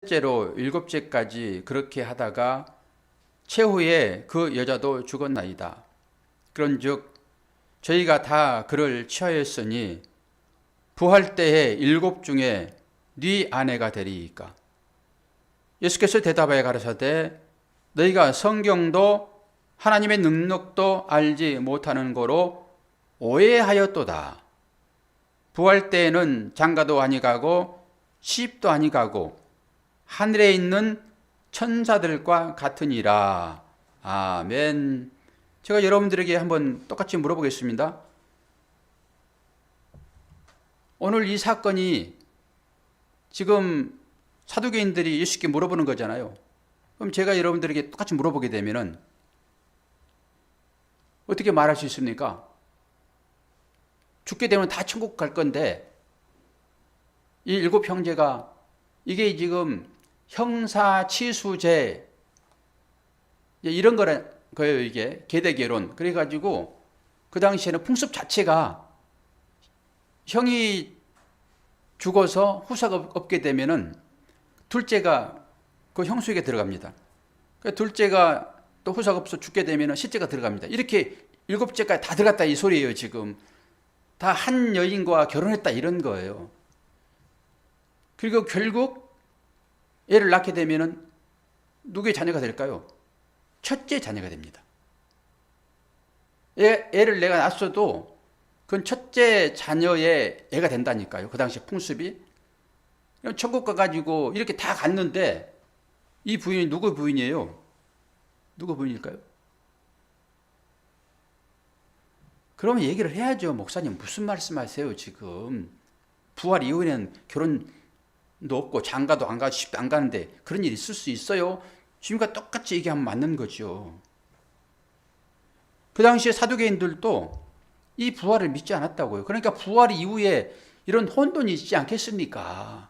실제로 일곱째까지 그렇게 하다가 최후에 그 여자도 죽었나이다. 그런즉 저희가 다 그를 취하였으니 부활 때에 일곱 중에 네 아내가 되리이까. 예수께서 대답하여 가라사대 너희가 성경도 하나님의 능력도 알지 못하는 거로 오해하였도다. 부활 때에는 장가도 아니 가고 시집도 아니 가고 하늘에 있는 천사들과 같으니라. 아멘. 제가 여러분들에게 한번 똑같이 물어보겠습니다. 오늘 이 사건이 지금 사두개인들이 예수께 물어보는 거잖아요. 그럼 제가 여러분들에게 똑같이 물어보게 되면은 어떻게 말할 수 있습니까? 죽게 되면 다 천국 갈 건데 이 일곱 형제가 이게 지금 형사치수제 이런 거예요. 이게 계대결혼. 그래가지고 그 당시에는 풍습 자체가 형이 죽어서 후사가 없게 되면은 둘째가 그 형수에게 들어갑니다. 둘째가 또 후사가 없어 죽게 되면은 셋째가 들어갑니다. 이렇게 일곱째까지 다 들어갔다 이 소리예요. 지금 다 한 여인과 결혼했다 이런 거예요. 그리고 결국 애를 낳게 되면은 누구의 자녀가 될까요? 첫째 자녀가 됩니다. 애를 내가 낳았어도 그건 첫째 자녀의 애가 된다니까요. 그 당시 풍습이. 천국 가가지고 이렇게 다 갔는데 이 부인이 누구 부인이에요? 누구 부인일까요? 그러면 얘기를 해야죠. 목사님 무슨 말씀하세요 지금. 부활 이후에는 결혼도 없고 장가도 안 가고 시집도 안 가는데 그런 일이 있을 수 있어요? 지금과 똑같이 얘기하면 맞는 거죠. 그 당시에 사두개인들도 이 부활을 믿지 않았다고요. 그러니까 부활 이후에 이런 혼돈이 있지 않겠습니까?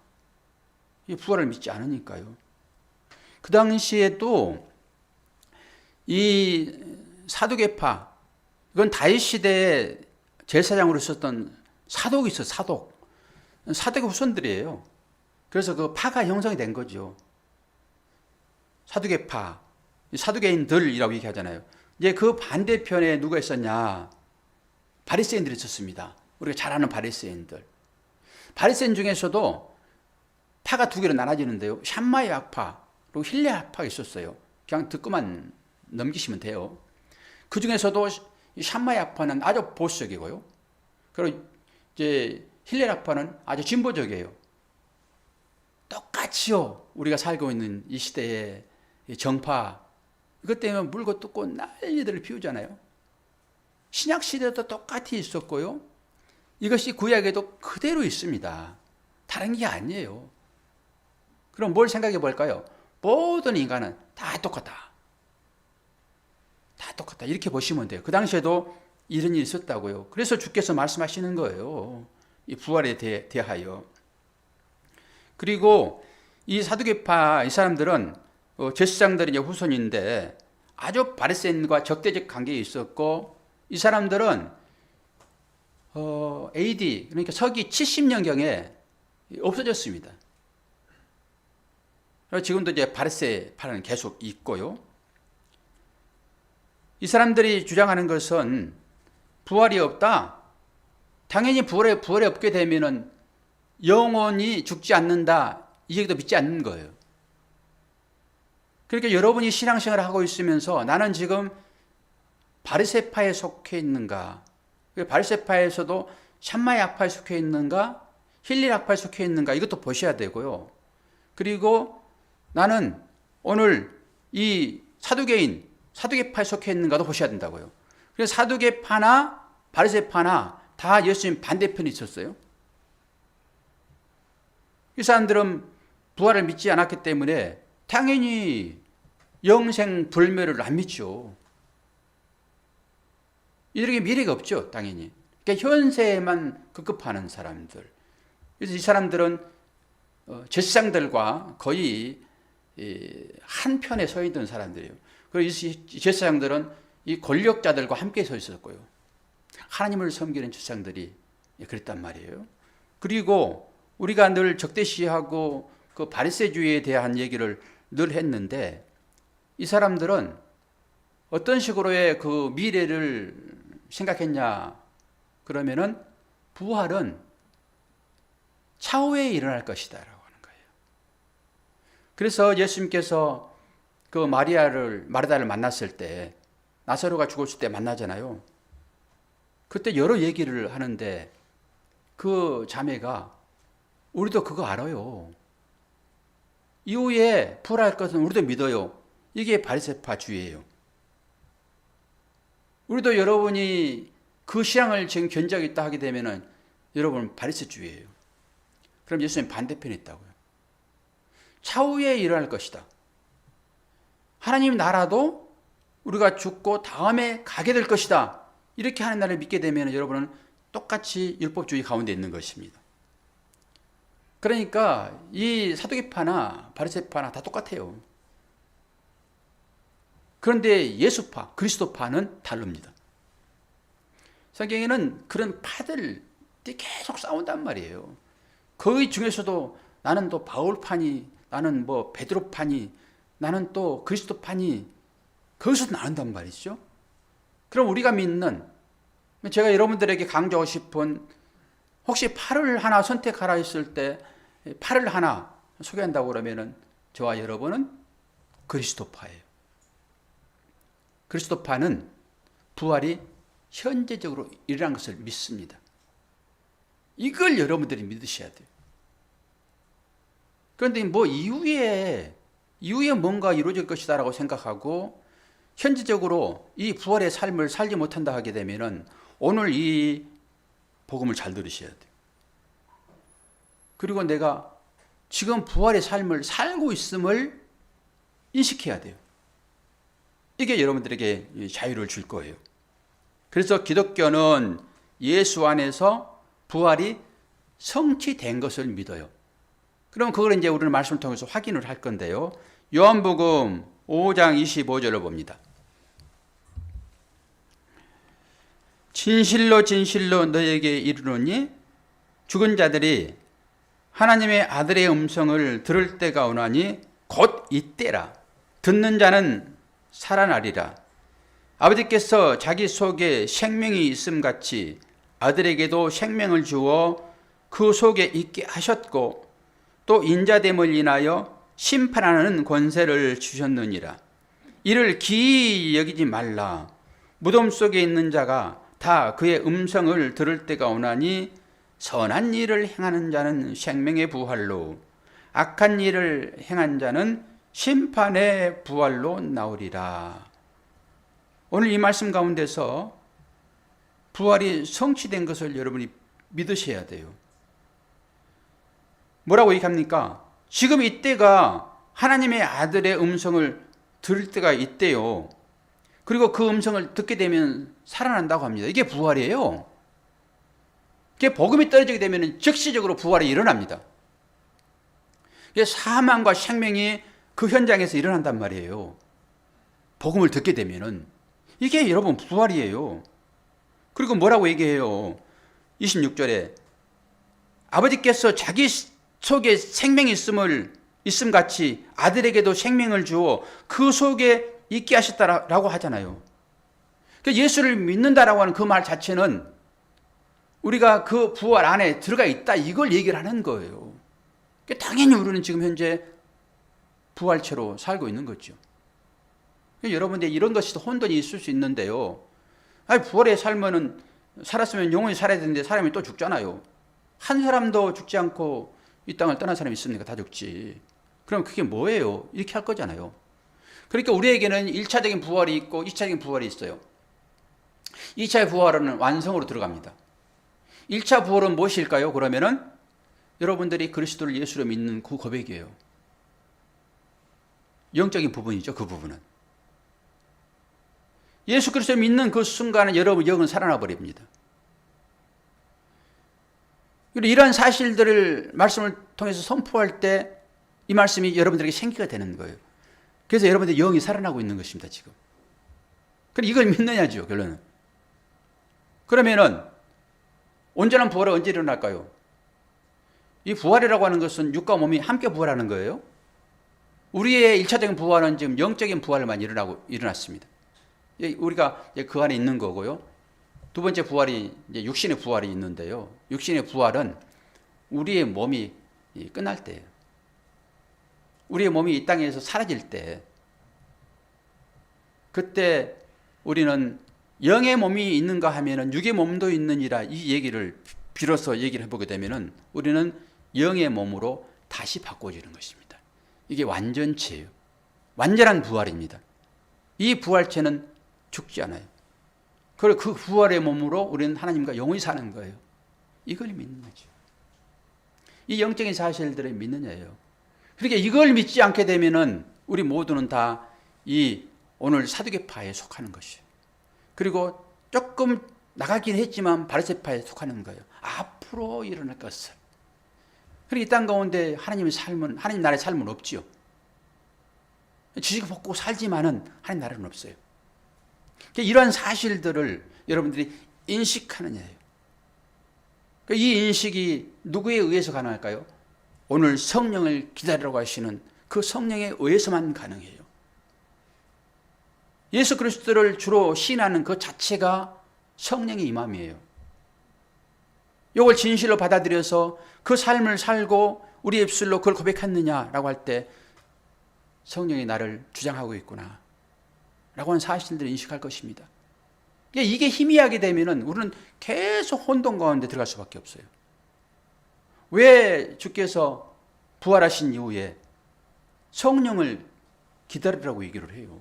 이 부활을 믿지 않으니까요. 그 당시에도 이 사두개파, 이건 다윗 시대에 제사장으로 있었던 사독이 있어요. 사독의 후손들이에요. 그래서 그 파가 형성이 된 거죠. 사두개파, 사두개인들이라고 얘기하잖아요. 이제 그 반대편에 누가 있었냐? 바리새인들이 있었습니다. 우리가 잘 아는 바리새인들. 바리새인 중에서도 파가 두 개로 나눠지는데요. 샴마의 학파, 그리고 힐레 학파가 있었어요. 그냥 듣고만 넘기시면 돼요. 그 중에서도 샴마의 학파는 아주 보수적이고요. 그리고 이제 힐레 학파는 아주 진보적이에요. 똑같이요. 우리가 살고 있는 이 시대의 정파, 이것 때문에 물고 뜯고 난리들을 피우잖아요. 신약 시대도 똑같이 있었고요. 이것이 구약에도 그대로 있습니다. 다른 게 아니에요. 그럼 뭘 생각해 볼까요? 모든 인간은 다 똑같다. 다 똑같다. 이렇게 보시면 돼요. 그 당시에도 이런 일이 있었다고요. 그래서 주께서 말씀하시는 거예요. 이 부활에 대하여. 그리고 이 사두개파 이 사람들은 제사장들이 이제 후손인데 아주 바리새인과 적대적 관계에 있었고 이 사람들은 AD 그러니까 서기 70년경에 없어졌습니다. 지금도 이제 바리새파는 계속 있고요. 이 사람들이 주장하는 것은 부활이 없다. 당연히 부활이 없게 되면은 영원히 죽지 않는다. 이 얘기도 믿지 않는 거예요. 그러니까 여러분이 신앙생활을 하고 있으면서 나는 지금 바리새파에 속해 있는가? 바리새파에서도 샴마의 학파에 속해 있는가? 힐리 학파에 속해 있는가? 이것도 보셔야 되고요. 그리고 나는 오늘 이 사두개파에 속해 있는가도 보셔야 된다고요. 그래서 사두개파나 바리새파나 다 예수님 반대편이 있었어요. 이 사람들은 부활을 믿지 않았기 때문에 당연히 영생 불멸을 안 믿죠. 이들에게 미래가 없죠, 당연히. 그러니까 현세에만 급급하는 사람들. 그래서 이 사람들은 제사장들과 거의 한 편에 서 있던 사람들이에요. 그리고 이 제사장들은 이 권력자들과 함께 서 있었고요. 하나님을 섬기는 제사장들이 그랬단 말이에요. 그리고 우리가 늘 적대시하고 그 바리새주의에 대한 얘기를 늘 했는데, 이 사람들은 어떤 식으로의 그 미래를 생각했냐 그러면은 부활은 차후에 일어날 것이다 라고 하는 거예요. 그래서 예수님께서 그 마르다를 만났을 때, 나사로가 죽었을 때 만나잖아요. 그때 여러 얘기를 하는데 그 자매가 우리도 그거 알아요. 이후에 부활할 것은 우리도 믿어요. 이게 바리새파주의예요. 우리도 여러분이 그 신앙을 지금 견지하겠다 하게 되면은 여러분 바리새주의예요. 그럼 예수님 반대편에 있다고요. 차후에 일어날 것이다. 하나님 나라도 우리가 죽고 다음에 가게 될 것이다. 이렇게 하는 날을 믿게 되면 여러분은 똑같이 율법주의 가운데 있는 것입니다. 그러니까 이 사두개파나 바리새파나 다 똑같아요. 그런데 예수파, 그리스도파는 다릅니다. 성경에는 그런 파들이 계속 싸운단 말이에요. 그 중에서도 나는 또 바울파니, 나는 뭐 베드로파니, 나는 또 그리스도파니, 거기서 나온단 말이죠. 그럼 우리가 믿는, 제가 여러분들에게 강조하고 싶은, 혹시 팔을 하나 선택하라 했을 때 팔을 하나 소개한다고 그러면은 저와 여러분은 그리스도파예요. 그리스도파는 부활이 현재적으로 일어난 것을 믿습니다. 이걸 여러분들이 믿으셔야 돼요. 그런데 뭐 이후에 뭔가 이루어질 것이다라고 생각하고 현재적으로 이 부활의 삶을 살지 못한다 하게 되면은 오늘 이 복음을 잘 들으셔야 돼요. 그리고 내가 지금 부활의 삶을 살고 있음을 인식해야 돼요. 이게 여러분들에게 자유를 줄 거예요. 그래서 기독교는 예수 안에서 부활이 성취된 것을 믿어요. 그럼 그걸 이제 우리는 말씀을 통해서 확인을 할 건데요. 요한복음 5장 25절을 봅니다. 진실로 진실로 너에게 이르노니 죽은 자들이 하나님의 아들의 음성을 들을 때가 오나니 곧 이때라. 듣는 자는 살아나리라. 아버지께서 자기 속에 생명이 있음같이 아들에게도 생명을 주어 그 속에 있게 하셨고 또 인자됨을 인하여 심판하는 권세를 주셨느니라. 이를 기이 여기지 말라. 무덤 속에 있는 자가 다 그의 음성을 들을 때가 오나니 선한 일을 행하는 자는 생명의 부활로 악한 일을 행한 자는 심판의 부활로 나오리라. 오늘 이 말씀 가운데서 부활이 성취된 것을 여러분이 믿으셔야 돼요. 뭐라고 얘기합니까? 지금 이때가 하나님의 아들의 음성을 들을 때가 있대요. 그리고 그 음성을 듣게 되면 살아난다고 합니다. 이게 부활이에요. 이게 복음이 떨어지게 되면 즉시적으로 부활이 일어납니다. 이게 사망과 생명이 그 현장에서 일어난단 말이에요. 복음을 듣게 되면은 이게 여러분 부활이에요. 그리고 뭐라고 얘기해요? 26절에 아버지께서 자기 속에 생명이 있음 같이 아들에게도 생명을 주어 그 속에 있게 하셨다라고 하잖아요. 그러니까 예수를 믿는다라고 하는 그 말 자체는 우리가 그 부활 안에 들어가 있다 이걸 얘기를 하는 거예요. 그러니까 당연히 우리는 지금 현재 부활체로 살고 있는 거죠. 그러니까 여러분들 이런 것이 혼돈이 있을 수 있는데요. 아니 부활의 삶은 살았으면 영원히 살아야 되는데 사람이 또 죽잖아요. 한 사람도 죽지 않고 이 땅을 떠난 사람이 있습니까? 다 죽지. 그럼 그게 뭐예요? 이렇게 할 거잖아요. 그러니까 우리에게는 1차적인 부활이 있고 2차적인 부활이 있어요. 2차의 부활은 완성으로 들어갑니다. 1차 부활은 무엇일까요? 그러면은 여러분들이 그리스도를 예수로 믿는 그 고백이에요. 영적인 부분이죠. 그 부분은. 예수 그리스도를 믿는 그 순간에 여러분 영은 살아나 버립니다. 그리고 이러한 사실들을 말씀을 통해서 선포할 때 이 말씀이 여러분들에게 생기가 되는 거예요. 그래서 여러분들 영이 살아나고 있는 것입니다. 지금. 그럼 이걸 믿느냐죠. 결론은. 그러면은 온전한 부활은 언제 일어날까요? 이 부활이라고 하는 것은 육과 몸이 함께 부활하는 거예요. 우리의 1차적인 부활은 지금 영적인 부활만 일어났습니다. 우리가 그 안에 있는 거고요. 두 번째 부활이 이제 육신의 부활이 있는데요. 육신의 부활은 우리의 몸이 끝날 때예요. 우리의 몸이 이 땅에서 사라질 때, 그때 우리는 영의 몸이 있는가 하면은 육의 몸도 있느니라, 이 얘기를 빌어서 얘기를 해보게 되면은 우리는 영의 몸으로 다시 바꿔지는 것입니다. 이게 완전체예요. 완전한 부활입니다. 이 부활체는 죽지 않아요. 그리고 그 부활의 몸으로 우리는 하나님과 영원히 사는 거예요. 이걸 믿는 거죠. 이 영적인 사실들을 믿느냐예요. 그러니까 이걸 믿지 않게 되면은 우리 모두는 다 이 오늘 사두개파에 속하는 것이에요. 그리고 조금 나가긴 했지만 바리새파에 속하는 거예요. 앞으로 일어날 것을. 그리고 이 땅 가운데 하나님의 삶은, 하나님 나라의 삶은 없지요. 지식을 벗고 살지만은 하나님 나라는 없어요. 이러한 사실들을 여러분들이 인식하느냐예요. 이 인식이 누구에 의해서 가능할까요? 오늘 성령을 기다리라고 하시는 그 성령에 의해서만 가능해요. 예수 그리스도를 주로 시인하는 그 자체가 성령의 임함이에요. 이걸 진실로 받아들여서 그 삶을 살고 우리 입술로 그걸 고백했느냐라고 할 때 성령이 나를 주장하고 있구나 라고 하는 사실들을 인식할 것입니다. 이게 희미하게 되면은 우리는 계속 혼돈 가운데 들어갈 수밖에 없어요. 왜 주께서 부활하신 이후에 성령을 기다리라고 얘기를 해요?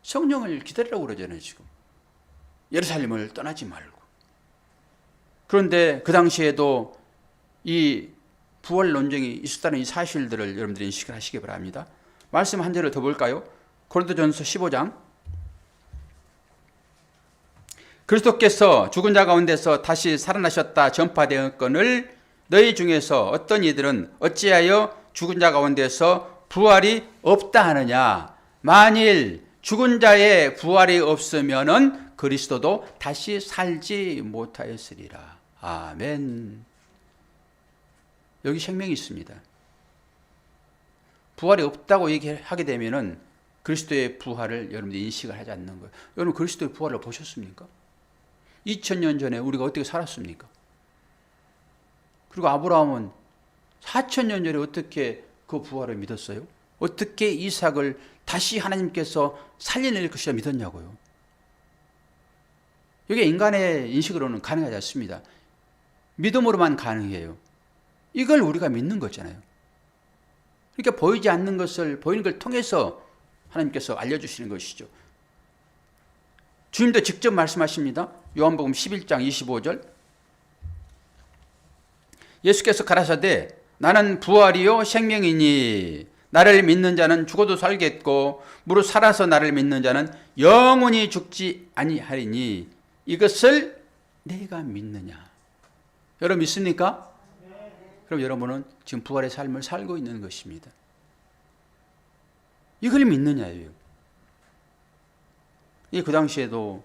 성령을 기다리라고 그러잖아요, 지금. 예루살렘을 떠나지 말고. 그런데 그 당시에도 이 부활 논쟁이 있었다는 이 사실들을 여러분들이 인식을 하시기 바랍니다. 말씀 한 절을 더 볼까요? 고린도전서 15장. 그리스도께서 죽은 자 가운데서 다시 살아나셨다 전파되었거늘 너희 중에서 어떤 이들은 어찌하여 죽은 자 가운데서 부활이 없다 하느냐. 만일 죽은 자의 부활이 없으면은 그리스도도 다시 살지 못하였으리라. 아멘. 여기 생명이 있습니다. 부활이 없다고 얘기하게 되면은 그리스도의 부활을 여러분들이 인식을 하지 않는 거예요. 여러분 그리스도의 부활을 보셨습니까? 2000년 전에 우리가 어떻게 살았습니까? 그리고 아브라함은 4000년 전에 어떻게 그 부활을 믿었어요? 어떻게 이삭을 다시 하나님께서 살려낼 것이라 믿었냐고요. 이게 인간의 인식으로는 가능하지 않습니다. 믿음으로만 가능해요. 이걸 우리가 믿는 거잖아요. 그러니까 보이지 않는 것을 보이는 걸 통해서 하나님께서 알려주시는 것이죠. 주님도 직접 말씀하십니다. 요한복음 11장 25절. 예수께서 가라사대 나는 부활이요 생명이니 나를 믿는 자는 죽어도 살겠고 무릇 살아서 나를 믿는 자는 영원히 죽지 아니하리니 이것을 내가 믿느냐. 여러분 믿습니까? 그럼 여러분은 지금 부활의 삶을 살고 있는 것입니다. 이걸 믿느냐예요. 그 당시에도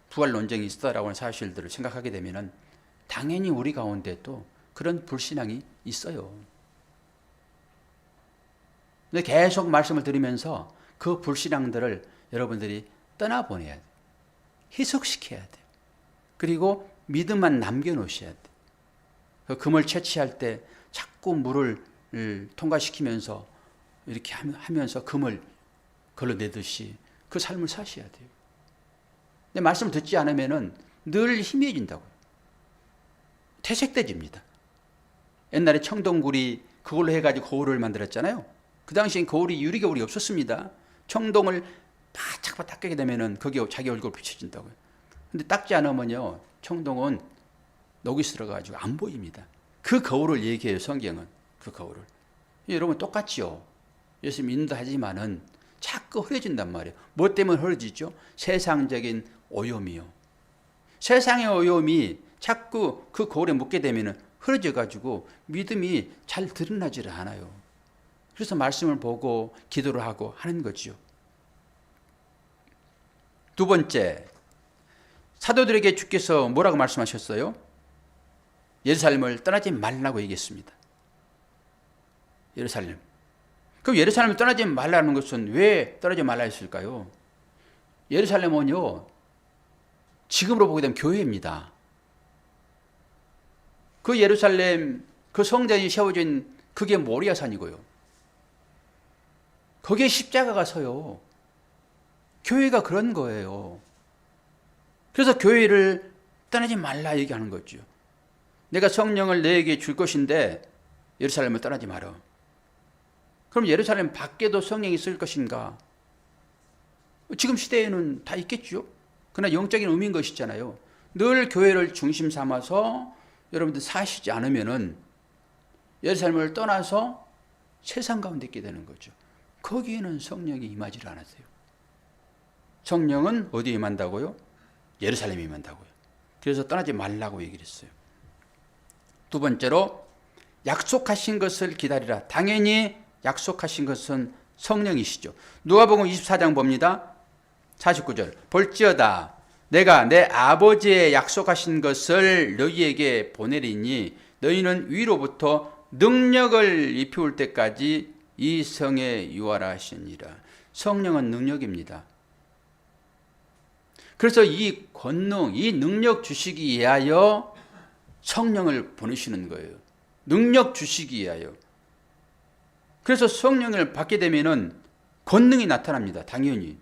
부활 논쟁이 있었다라고 하는 사실들을 생각하게 되면 당연히 우리 가운데도 그런 불신앙이 있어요. 근데 계속 말씀을 드리면서 그 불신앙들을 여러분들이 떠나보내야 돼요. 희석시켜야 돼요. 그리고 믿음만 남겨놓으셔야 돼요. 그 금을 채취할 때 자꾸 물을 통과시키면서 이렇게 하면서 금을 걸러내듯이 그 삶을 사셔야 돼요. 근데 말씀을 듣지 않으면은 늘 희미해진다고요. 퇴색돼집니다. 옛날에 청동굴이 그걸로 해가지고 거울을 만들었잖아요. 그 당시엔 거울이 유리거울이 없었습니다. 청동을 바짝 닦게 되면은 거기에 자기 얼굴 비춰진다고요. 근데 닦지 않으면요, 청동은 녹이 들어가지고 안 보입니다. 그 거울을 얘기해요, 성경은. 그 거울을. 여러분 똑같지요. 예수 믿는다 하지만은 자꾸 흐려진단 말이에요. 뭐 때문에 흐려지죠? 세상적인 오염이요. 세상의 오염이 자꾸 그 거울에 묻게 되면은 흐려져가지고 믿음이 잘 드러나지를 않아요. 그래서 말씀을 보고 기도를 하고 하는 거지요. 두 번째, 사도들에게 주께서 뭐라고 말씀하셨어요? 예루살렘을 떠나지 말라고 얘기했습니다. 예루살렘. 그럼 예루살렘을 떠나지 말라는 것은 왜 떠나지 말라 했을까요? 예루살렘은요, 지금으로 보게 되면 교회입니다. 그 예루살렘, 그 성전이 세워진 그게 모리아산이고요. 거기에 십자가가 서요. 교회가 그런 거예요. 그래서 교회를 떠나지 말라 얘기하는 거죠. 내가 성령을 너에게 줄 것인데 예루살렘을 떠나지 마라. 그럼 예루살렘 밖에도 성령이 있을 것인가? 지금 시대에는 다 있겠죠. 그러나 영적인 의미인 것이잖아요. 늘 교회를 중심 삼아서 여러분들 사시지 않으면은 예루살렘을 떠나서 세상 가운데 있게 되는 거죠. 거기에는 성령이 임하지를 않았어요. 성령은 어디에 임한다고요? 예루살렘에 임한다고요. 그래서 떠나지 말라고 얘기를 했어요. 두 번째로 약속하신 것을 기다리라. 당연히 약속하신 것은 성령이시죠. 누가복음 24장 봅니다. 49절. 볼지어다 내가 내 아버지의 약속하신 것을 너희에게 보내리니 너희는 위로부터 능력을 입혀올 때까지 이 성에 유하라 하시니라. 성령은 능력입니다. 그래서 이 권능, 이 능력 주시기 위하여 성령을 보내시는 거예요. 능력 주시기 위하여. 그래서 성령을 받게 되면은 권능이 나타납니다. 당연히.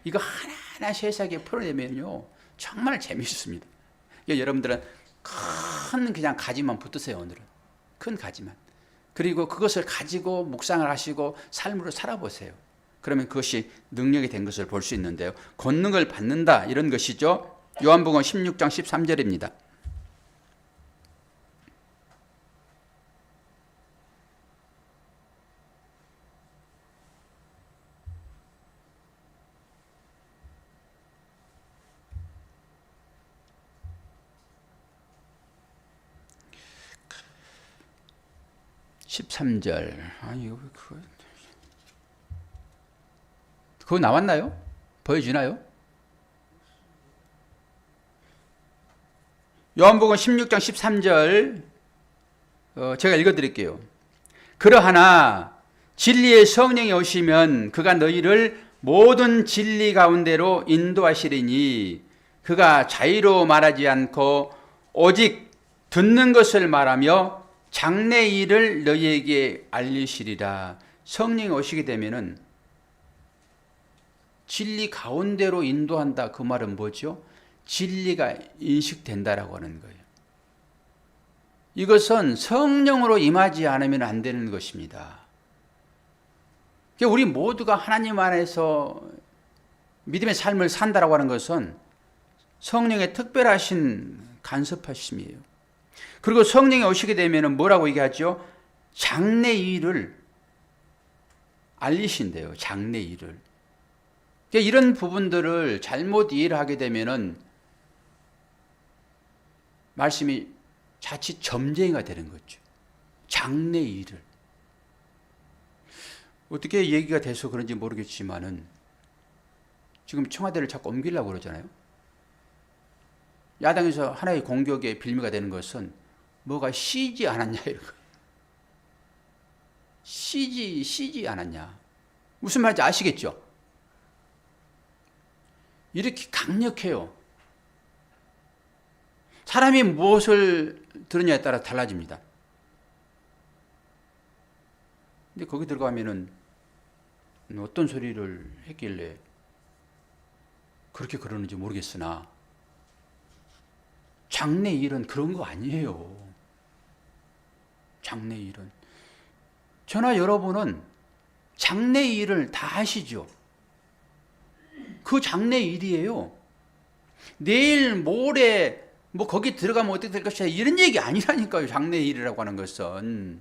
이거 하나하나 세세하게 풀어내면요 정말 재미있습니다. 여러분들은 큰 그냥 가지만 붙드세요. 오늘은 큰 가지만. 그리고 그것을 가지고 묵상을 하시고 삶으로 살아보세요. 그러면 그것이 능력이 된 것을 볼 수 있는데요. 권능을 받는다 이런 것이죠. 요한복음 16장 13절입니다. 아니 그거 나왔나요? 보여주나요? 요한복음 16장 13절 제가 읽어드릴게요. 그러하나 진리의 성령이 오시면 그가 너희를 모든 진리 가운데로 인도하시리니 그가 자의로 말하지 않고 오직 듣는 것을 말하며 장래 일을 너희에게 알리시리라. 성령이 오시게 되면은 진리 가운데로 인도한다. 그 말은 뭐죠? 진리가 인식된다라고 하는 거예요. 이것은 성령으로 임하지 않으면 안 되는 것입니다. 우리 모두가 하나님 안에서 믿음의 삶을 산다라고 하는 것은 성령의 특별하신 간섭하심이에요. 그리고 성령이 오시게 되면 뭐라고 얘기하죠? 장래 일을 알리신대요. 장래 일을. 이런 부분들을 잘못 이해를 하게 되면은 말씀이 자칫 점쟁이가 되는 거죠. 장래 일을. 어떻게 얘기가 돼서 그런지 모르겠지만은 지금 청와대를 자꾸 옮기려고 그러잖아요. 야당에서 하나의 공격의 빌미가 되는 것은 뭐가 쉬지 않았냐 이런 거예요. 쉬지 않았냐. 무슨 말인지 아시겠죠? 이렇게 강력해요. 사람이 무엇을 들으냐에 따라 달라집니다. 근데 거기 들어가면은 어떤 소리를 했길래 그렇게 그러는지 모르겠으나 장래 일은 그런 거 아니에요. 장래 일은. 저나 여러분은 장래 일을 다 하시죠. 그 장래 일이에요. 내일 모레 뭐 거기 들어가면 어떻게 될 것이야 이런 얘기 아니라니까요. 장래 일이라고 하는 것은.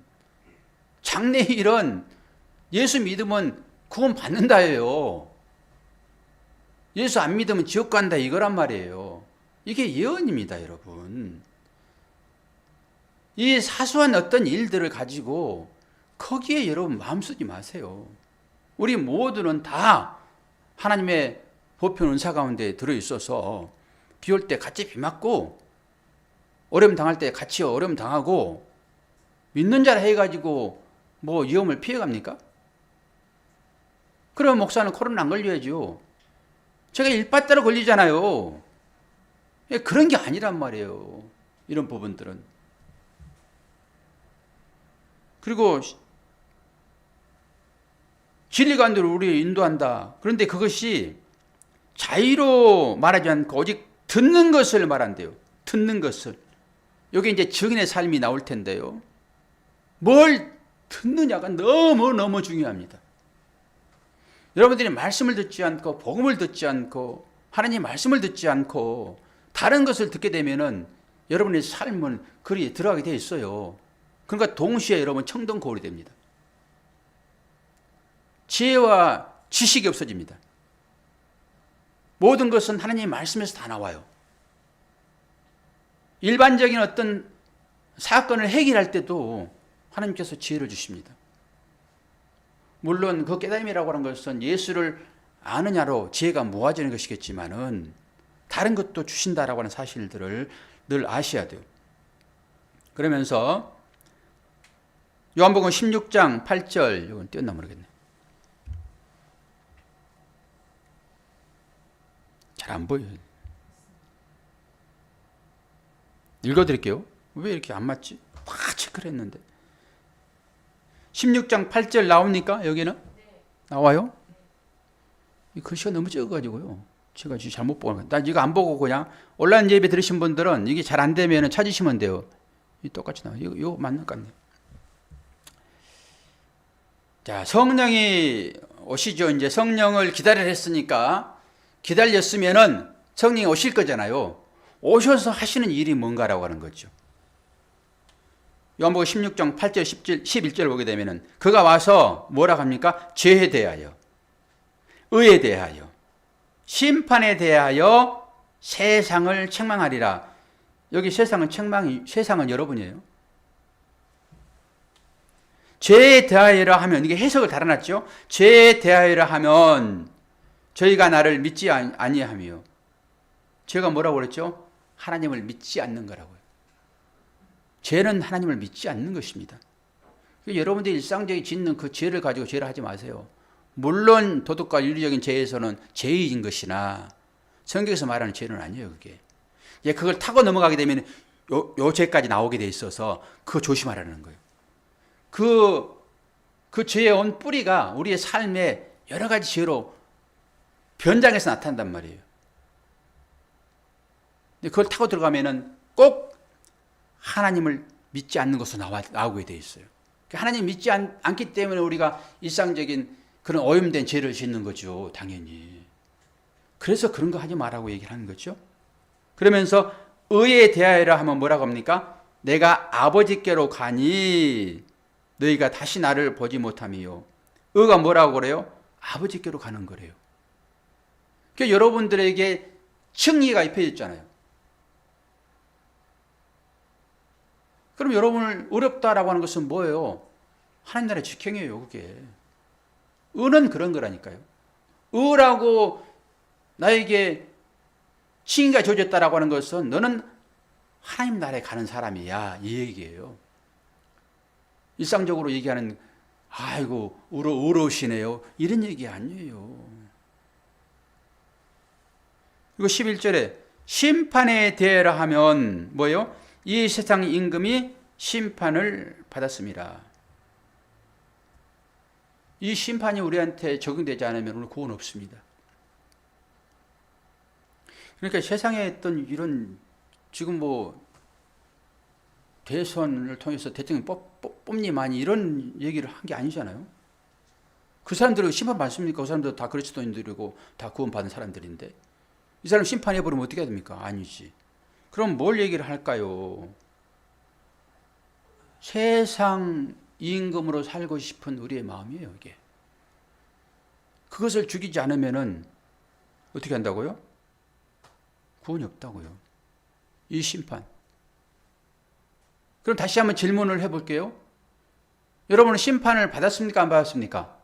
장래 일은 예수 믿으면 구원 받는다예요. 예수 안 믿으면 지옥 간다 이거란 말이에요. 이게 예언입니다, 여러분. 이 사소한 어떤 일들을 가지고 거기에 여러분 마음 쓰지 마세요. 우리 모두는 다 하나님의 보편 은사 가운데 들어있어서 비 올 때 같이 비 맞고 어려움 당할 때 같이 어려움 당하고 믿는 자라 해가지고 뭐 위험을 피해갑니까? 그러면 목사는 코로나 안 걸려야죠. 제가 일빠따로 걸리잖아요. 그런 게 아니란 말이에요. 이런 부분들은. 그리고 진리관대로 우리를 인도한다. 그런데 그것이 자의로 말하지 않고 오직 듣는 것을 말한대요. 듣는 것을. 여기 이제 증인의 삶이 나올 텐데요. 뭘 듣느냐가 너무너무 중요합니다. 여러분들이 말씀을 듣지 않고 복음을 듣지 않고 하나님 말씀을 듣지 않고 다른 것을 듣게 되면은 여러분의 삶은 그리 들어가게 돼 있어요. 그러니까 동시에 여러분 청동거울이 됩니다. 지혜와 지식이 없어집니다. 모든 것은 하나님의 말씀에서 다 나와요. 일반적인 어떤 사건을 해결할 때도 하나님께서 지혜를 주십니다. 물론 그 깨달음이라고 하는 것은 예수를 아느냐로 지혜가 모아지는 것이겠지만은 다른 것도 주신다라고 하는 사실들을 늘 아셔야 돼요. 그러면서 요한복음 16장 8절 이건 띄었나 모르겠네. 잘 안 보여요. 읽어드릴게요. 왜 이렇게 안 맞지? 다 체크를 했는데. 16장 8절 나옵니까? 여기는? 나와요? 이 글씨가 너무 적어가지고요. 제가 잘못 보는 나 이거 안 보고 그냥 온라인 예배 들으신 분들은 이게 잘 안 되면 찾으시면 돼요. 이 똑같이 나와요. 이거 맞는 것 같네. 자, 성령이 오시죠. 이제 성령을 기다리라 했으니까 기다렸으면은 성령이 오실 거잖아요. 오셔서 하시는 일이 뭔가라고 하는 거죠. 요한복음 16장 8절 11절 보게 되면은 그가 와서 뭐라고 합니까? 죄에 대하여, 의에 대하여, 심판에 대하여 세상을 책망하리라. 여기 세상은 여러분이에요. 죄에 대하여라 하면 이게 해석을 달아놨죠. 죄에 대하여라 하면 저희가 나를 믿지 아니하며, 제가 뭐라고 그랬죠? 하나님을 믿지 않는 거라고요. 죄는 하나님을 믿지 않는 것입니다. 여러분들이 일상적인 짓는 그 죄를 가지고 죄를 하지 마세요. 물론 도덕과 윤리적인 죄에서는 죄인 것이나 성경에서 말하는 죄는 아니에요. 그게 그걸 타고 넘어가게 되면 요 죄까지 나오게 돼 있어서 그거 조심하라는 거예요. 그 죄의 온 뿌리가 우리의 삶에 여러 가지 죄로 변장해서 나타난단 말이에요. 근데 그걸 타고 들어가면은 꼭 하나님을 믿지 않는 것으로 나오게 돼 있어요. 하나님 믿지 않기 때문에 우리가 일상적인 그런 오염된 죄를 짓는 거죠. 당연히. 그래서 그런 거 하지 말라고 얘기를 하는 거죠. 그러면서 의에 대하여라 하면 뭐라고 합니까? 내가 아버지께로 가니 너희가 다시 나를 보지 못하며. 의가 뭐라고 그래요? 아버지께로 가는 거래요. 그러니까 여러분들에게 칭의가 입혀졌잖아요. 그럼 여러분을 어렵다라고 하는 것은 뭐예요? 하나님 나라의 직행이에요, 그게. 의는 그런 거라니까요. 의라고 나에게 칭의가 주어졌다라고 하는 것은 너는 하나님 나라에 가는 사람이야, 이 얘기예요. 일상적으로 얘기하는 아이고 의로우시네요, 이런 얘기 아니에요. 그리고 11절에 심판에 대하라 하면 뭐예요? 이 세상 임금이 심판을 받았습니다. 이 심판이 우리한테 적용되지 않으면 오늘 구원 없습니다. 그러니까 세상에 있던 이런 지금 뭐 대선을 통해서 대통령 뽑니만이 이런 얘기를 한 게 아니잖아요. 그 사람들은 심판 받습니까? 그 사람들 다 그리스도인들이고 다 구원받은 사람들인데 이 사람 심판해버리면 어떻게 해야 됩니까? 아니지. 그럼 뭘 얘기를 할까요? 세상 임금으로 살고 싶은 우리의 마음이에요, 이게. 그것을 죽이지 않으면은 어떻게 한다고요? 구원이 없다고요. 이 심판. 그럼 다시 한번 질문을 해볼게요. 여러분은 심판을 받았습니까? 안 받았습니까?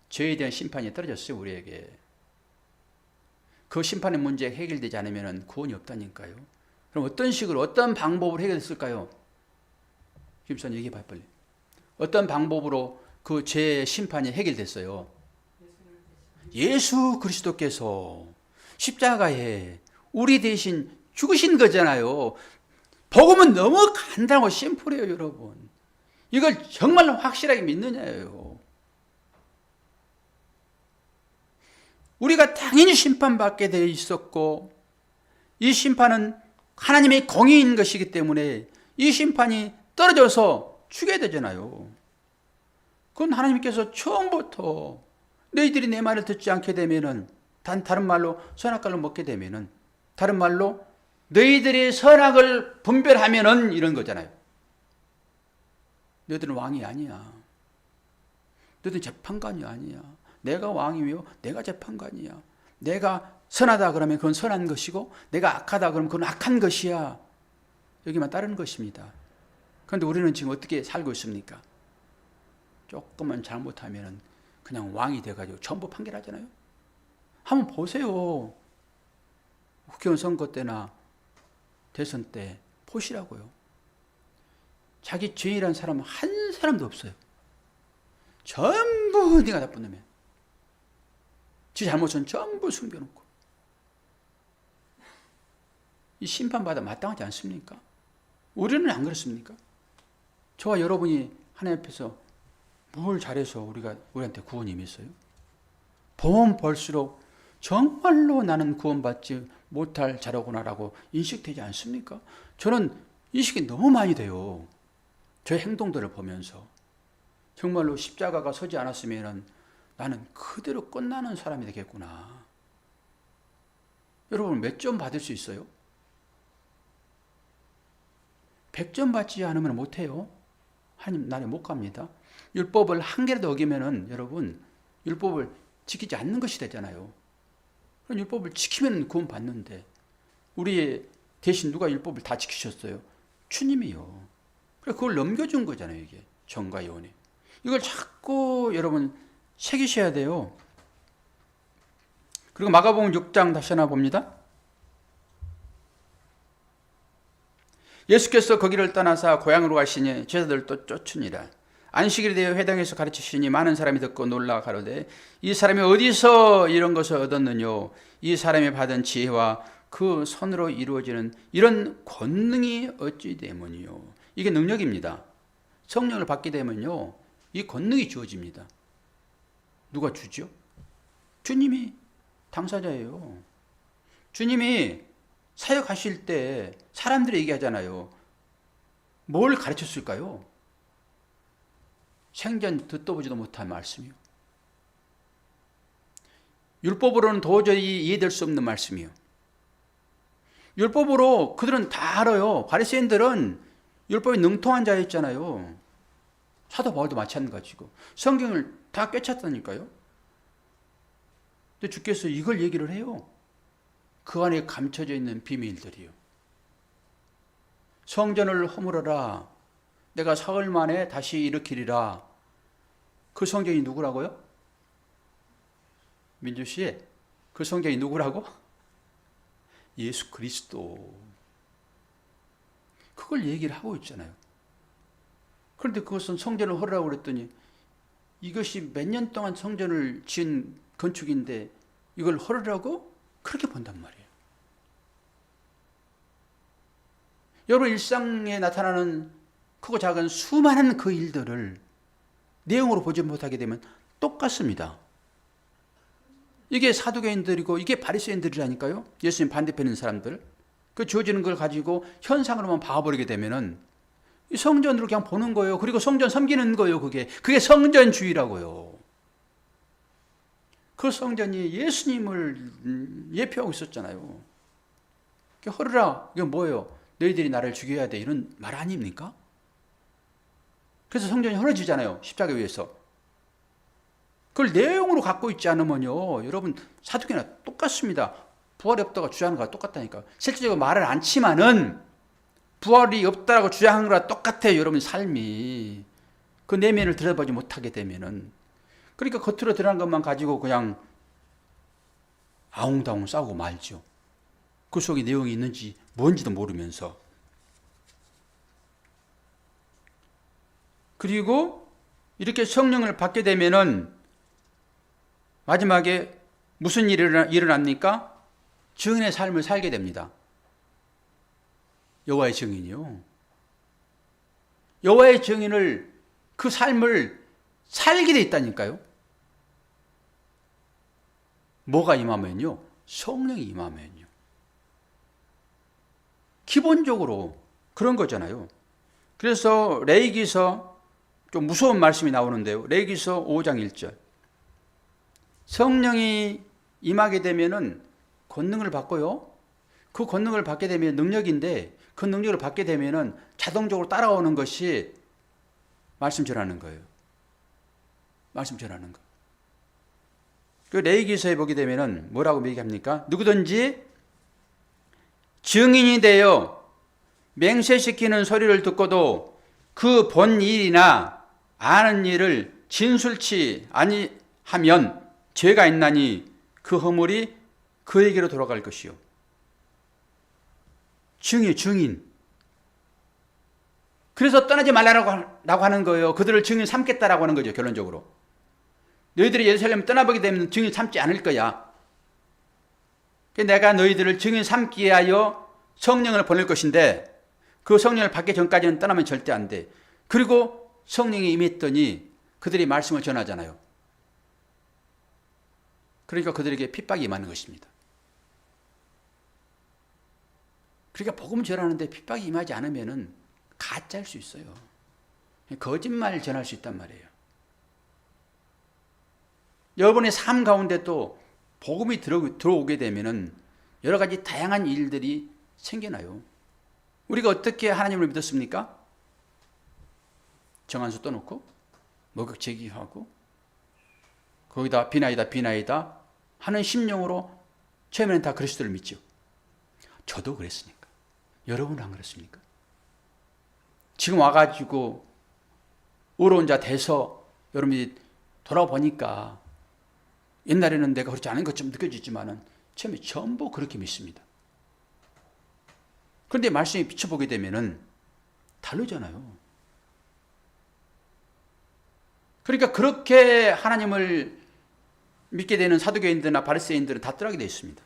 죄에 대한 심판이 떨어졌어요, 우리에게. 그 심판의 문제가 해결되지 않으면 구원이 없다니까요. 그럼 어떤 식으로 어떤 방법으로 해결됐을까요? 김선 얘기해 봐요 빨리. 어떤 방법으로 그 죄의 심판이 해결됐어요? 예수 그리스도께서 십자가에 우리 대신 죽으신 거잖아요. 복음은 너무 간단하고 심플해요, 여러분. 이걸 정말로 확실하게 믿느냐예요. 우리가 당연히 심판받게 되어 있었고, 이 심판은 하나님의 공의인 것이기 때문에 이 심판이 떨어져서 죽여야 되잖아요. 그건 하나님께서 처음부터 너희들이 내 말을 듣지 않게 되면은, 다른 말로 선악과를 먹게 되면은, 다른 말로 너희들이 선악을 분별하면은 이런 거잖아요. 너희들은 왕이 아니야. 너희들은 재판관이 아니야. 내가 왕이며 내가 재판관이야. 내가 선하다 그러면 그건 선한 것이고 내가 악하다 그러면 그건 악한 것이야. 여기만 따르는 것입니다. 그런데 우리는 지금 어떻게 살고 있습니까? 조금만 잘못하면 그냥 왕이 돼가지고 전부 판결하잖아요. 한번 보세요. 국회의원 선거 때나 대선 때 보시라고요. 자기 죄인이라는 사람은 한 사람도 없어요. 전부 네가 나쁜 놈이야. 지 잘못은 전부 숨겨놓고. 이 심판받아 마땅하지 않습니까? 우리는 안 그렇습니까? 저와 여러분이 하나님 앞에서 뭘 잘해서 우리한테 구원이 임했어요? 보면 볼수록 정말로 나는 구원받지 못할 자로구나라고 인식되지 않습니까? 저는 인식이 너무 많이 돼요. 저의 행동들을 보면서. 정말로 십자가가 서지 않았으면 나는 그대로 끝나는 사람이 되겠구나. 여러분 몇 점 받을 수 있어요? 100점 받지 않으면 못해요. 하나님 나라에 못 갑니다. 율법을 한 개라도 어기면은 여러분 율법을 지키지 않는 것이 되잖아요. 그럼 율법을 지키면 구원 받는데 우리 대신 누가 율법을 다 지키셨어요? 주님이요. 그래서 그걸 넘겨준 거잖아요. 이게 정과 예언이. 이걸 자꾸 여러분 새기셔야 돼요. 그리고 마가복음 6장 다시 하나 봅니다. 예수께서 거기를 떠나사 고향으로 가시니 제자들도 쫓으니라. 안식일에 대해 회당에서 가르치시니 많은 사람이 듣고 놀라 가로되 이 사람이 어디서 이런 것을 얻었느뇨? 이 사람이 받은 지혜와 그 손으로 이루어지는 이런 권능이 어찌 되느뇨? 이게 능력입니다. 성령을 받게 되면요, 이 권능이 주어집니다. 누가 주죠? 주님이 당사자예요. 주님이 사역하실 때 사람들이 얘기하잖아요. 뭘 가르쳤을까요? 생전 듣도 보지도 못한 말씀이요. 율법으로는 도저히 이해될 수 없는 말씀이요. 율법으로 그들은 다 알아요. 바리새인들은 율법에 능통한 자였잖아요. 사도 바울도 마찬가지고 성경을 다 꿰찼다니까요. 근데 주께서 이걸 얘기를 해요. 그 안에 감춰져 있는 비밀들이요. 성전을 허물어라. 내가 사흘 만에 다시 일으키리라. 그 성전이 누구라고요? 민주 씨, 그 성전이 누구라고? 예수 그리스도. 그걸 얘기를 하고 있잖아요. 그런데 그것은 성전을 허라고 그랬더니 이것이 몇 년 동안 성전을 지은 건축인데 이걸 허라고? 그렇게 본단 말이에요. 여러분 일상에 나타나는 크고 작은 수많은 그 일들을 내용으로 보지 못하게 되면 똑같습니다. 이게 사두개인들이고 이게 바리새인들이라니까요. 예수님 반대편인 사람들. 그 주어지는 걸 가지고 현상으로만 봐버리게 되면은 이 성전으로 그냥 보는 거예요. 그리고 성전 섬기는 거예요. 그게 성전주의라고요. 그 성전이 예수님을 예표하고 있었잖아요. 허르라, 이게 뭐예요? 너희들이 나를 죽여야 돼. 이런 말 아닙니까? 그래서 성전이 허러지잖아요. 십자가 위에서. 그걸 내용으로 갖고 있지 않으면요, 여러분 사두개나 똑같습니다. 부활이 없다고 주장하는 거랑 똑같다니까. 실제적으로 말을 않지만은 부활이 없다고 주장하는 거랑 똑같아요. 여러분 삶이. 그 내면을 들여다보지 못하게 되면은. 그러니까 겉으로 드러난 것만 가지고 그냥 아웅다웅 싸우고 말죠. 그 속에 내용이 있는지 뭔지도 모르면서. 그리고 이렇게 성령을 받게 되면은 마지막에 무슨 일이 일어납니까? 증인의 삶을 살게 됩니다. 여호와의 증인이요. 여호와의 증인을, 그 삶을 살게 돼 있다니까요. 뭐가 임하면요? 성령이 임하면요. 기본적으로 그런 거잖아요. 그래서 레위기서, 좀 무서운 말씀이 나오는데요. 레위기서 5장 1절. 성령이 임하게 되면은 권능을 받고요. 그 권능을 받게 되면 능력인데, 그 능력을 받게 되면은 자동적으로 따라오는 것이 말씀 전하는 거예요. 말씀 전하는 거. 그 레위기서에 보게 되면은 뭐라고 얘기합니까? 누구든지 증인이 되어 맹세시키는 소리를 듣고도 그 본 일이나 아는 일을 진술치 아니하면 죄가 있나니 그 허물이 그에게로 돌아갈 것이요. 증인. 그래서 떠나지 말라고 하는 거예요. 그들을 증인 삼겠다라고 하는 거죠. 결론적으로. 너희들이 예루살렘 떠나보게 되면 증인 삼지 않을 거야. 내가 너희들을 증인 삼기 위하여 성령을 보낼 것인데, 그 성령을 받기 전까지는 떠나면 절대 안 돼. 그리고 성령이 임했더니 그들이 말씀을 전하잖아요. 그러니까 그들에게 핍박이 임하는 것입니다. 그러니까 복음 전하는데 핍박이 임하지 않으면은 가짜일 수 있어요. 거짓말 전할 수 있단 말이에요. 여러분의 삶 가운데 또 복음이 들어오게 되면은 여러 가지 다양한 일들이 생겨나요. 우리가 어떻게 하나님을 믿었습니까? 정한수 떠놓고 목욕 제기하고 거기다 비나이다 하는 심령으로 처음에는 다 그리스도를 믿죠. 저도 그랬으니까. 여러분은 안 그렇습니까? 지금 와가지고 의로운 자 돼서 여러분이 돌아보니까 옛날에는 내가 그렇지 않은 것처럼 느껴지지만은 처음에 전부 그렇게 믿습니다. 그런데 말씀에 비춰보게 되면은 다르잖아요. 그러니까 그렇게 하나님을 믿게 되는 사두개인들이나 바리새인들은 다 떠나게 되어 있습니다.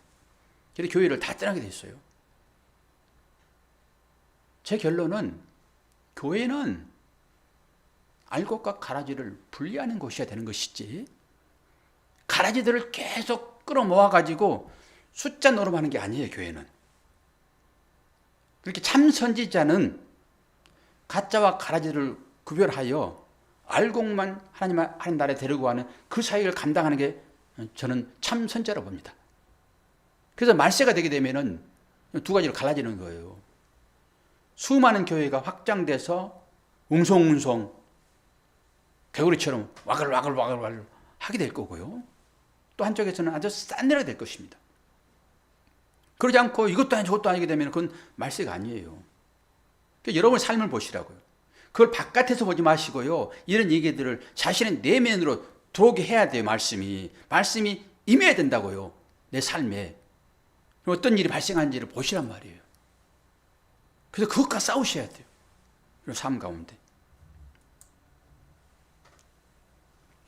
그래서 교회를 다 떠나게 되어 있어요. 제 결론은 교회는 알곡과 가라지를 분리하는 곳이어야 되는 것이지, 가라지들을 계속 끌어모아가지고 숫자 노름하는 게 아니에요. 교회는. 그렇게 참 선지자는 가짜와 가라지를 구별하여 알곡만 하나님 나라에 데리고 가는 그 사역을 감당하는 게 저는 참 선지자라고 봅니다. 그래서 말세가 되게 되면은 두 가지로 갈라지는 거예요. 수많은 교회가 확장돼서 웅성웅성 개구리처럼 와글와글 하게 될 거고요. 또 한쪽에서는 아주 싸늘하게 될 것입니다. 그러지 않고 이것도 아니고 저것도 아니게 되면 그건 말세가 아니에요. 그러니까 여러분의 삶을 보시라고요. 그걸 바깥에서 보지 마시고요. 이런 얘기들을 자신의 내면으로 들어오게 해야 돼요. 말씀이 임해야 된다고요. 내 삶에. 어떤 일이 발생하는지를 보시란 말이에요. 그래서 그것과 싸우셔야 돼요. 그리고 삶 가운데.